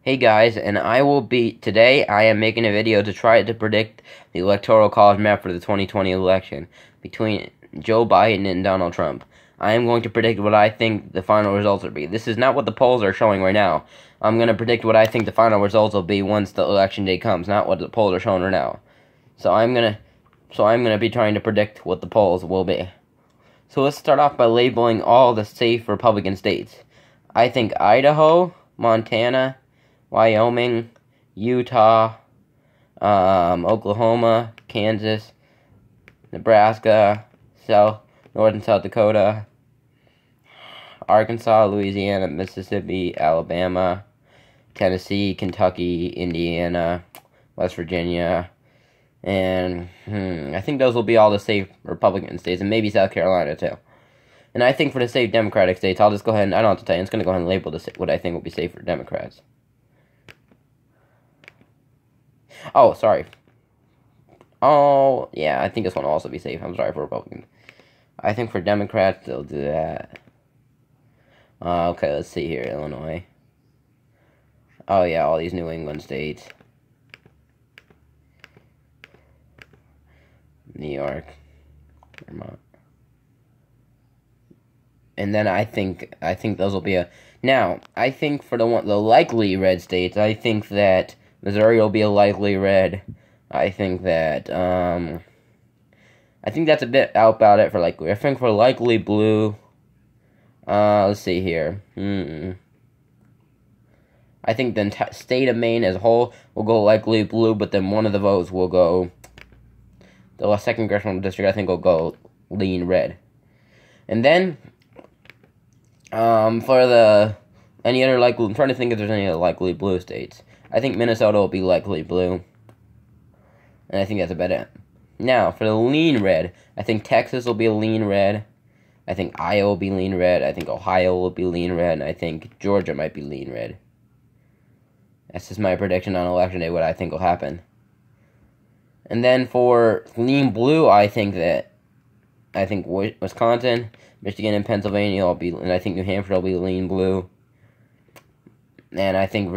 Hey guys, and today I am making a video to try to predict the electoral college map for the 2020 election between Joe Biden and Donald Trump. I am going to predict what I think the final results will be. This is not what the polls are showing right now. I'm going to predict what I think the final results will be once the election day comes, not what the polls are showing right now. So I'm going to be trying to predict what the polls will be. So let's start off by labeling all the safe Republican states. I think Idaho, Montana, Wyoming, Utah, Oklahoma, Kansas, Nebraska, North and South Dakota, Arkansas, Louisiana, Mississippi, Alabama, Tennessee, Kentucky, Indiana, West Virginia, and I think those will be all the safe Republican states, and maybe South Carolina too. And I think for the safe Democratic states, I'll just go ahead and, I don't have to tell you, I'm just going to go ahead and label what I think will be safe for Democrats. Oh, sorry. Oh, yeah, I think this one will also be safe. I'm sorry for Republicans. I think for Democrats, they'll do that. Okay, let's see here. Illinois. Oh, yeah, all these New England states. New York. Vermont. And then I think those will be Now, I think for the likely red states, I think that Missouri will be a likely red. I think that, I think that's a bit out about it for likely. I think for likely blue, let's see here. I think the state of Maine as a whole will go likely blue, but then one of the votes will go, the second congressional district, I think, will go lean red. And then, for any other likely, I'm trying to think if there's any other likely blue states. I think Minnesota will be likely blue. And I think that's about it. Now, for the lean red, I think Texas will be a lean red. I think Iowa will be lean red. I think Ohio will be lean red. And I think Georgia might be lean red. That's just my prediction on Election Day, what I think will happen. And then for lean blue, I think Wisconsin, Michigan, and Pennsylvania will be, and I think New Hampshire will be lean blue. And I think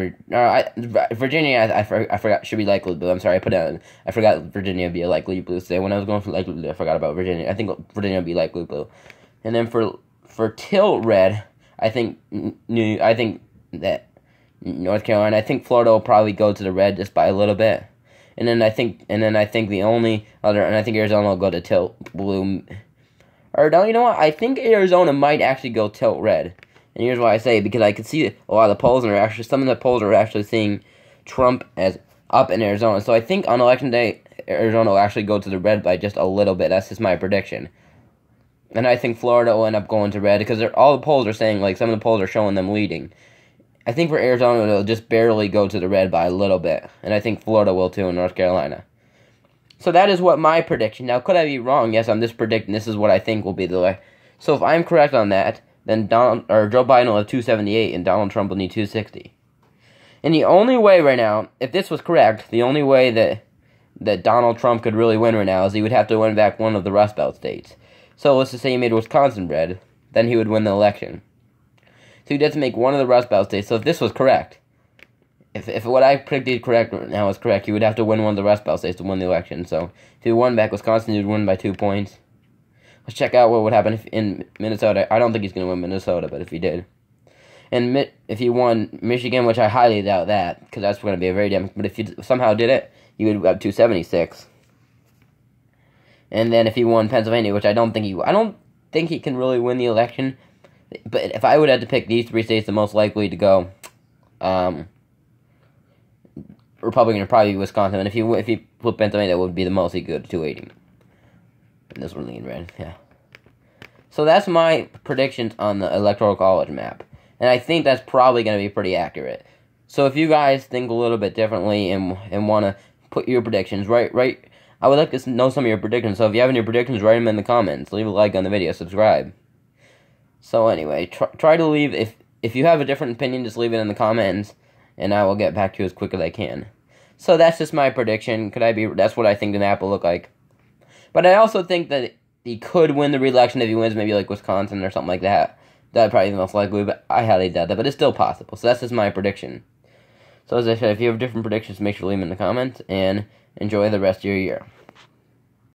Virginia, I forgot, should be likely blue. I'm sorry, I forgot Virginia would be a likely blue state. When I was going for likely blue, I forgot about Virginia. I think Virginia would be likely blue. And then for tilt red, I think that North Carolina, I think Florida will probably go to the red just by a little bit. And then I think the only other, and I think Arizona will go to tilt blue. Or no, you know what? I think Arizona might actually go tilt red. And here's why I say, because I can see a lot of the polls, and some of the polls are actually seeing Trump as up in Arizona. So I think on Election Day, Arizona will actually go to the red by just a little bit. That's just my prediction. And I think Florida will end up going to red, because all the polls are saying, like, some of the polls are showing them leading. I think for Arizona, it'll just barely go to the red by a little bit. And I think Florida will too in North Carolina. So that is what my prediction. Now, could I be wrong? Yes, I'm just predicting this is what I think will be the way. So if I'm correct on that, then Joe Biden will have 278 and Donald Trump will need 260. And the only way right now, if this was correct, the only way that Donald Trump could really win right now is he would have to win back one of the Rust Belt states. So let's just say he made Wisconsin red, then he would win the election. So he'd have to make one of the Rust Belt states. So if this was correct, if what I predicted correct now is correct, he would have to win one of the Rust Belt states to win the election. So if he won back Wisconsin, he would win by 2 points. Let's check out what would happen in Minnesota. I don't think he's going to win Minnesota, but if he did. And if he won Michigan, which I highly doubt that, because that's going to be a very damn... But if he somehow did it, he would have 276. And then if he won Pennsylvania, which I don't think he can really win the election. But if I would have to pick these three states the most likely to go, Republican would probably be Wisconsin. And if he put Pennsylvania, that would be the most he could, 280. And this one lean red, yeah. So that's my predictions on the electoral college map. And I think that's probably going to be pretty accurate. So if you guys think a little bit differently and want to put your predictions, right, I would like to know some of your predictions. So if you have any predictions, write them in the comments. Leave a like on the video, subscribe. So anyway, try to leave, if you have a different opinion, just leave it in the comments, and I will get back to you as quick as I can. So that's just my prediction. That's what I think the map will look like. But I also think that he could win the re-election if he wins maybe like Wisconsin or something like that. That'd probably be the most likely, but I highly doubt that. But it's still possible. So that's just my prediction. So as I said, if you have different predictions, make sure to leave them in the comments, and enjoy the rest of your year.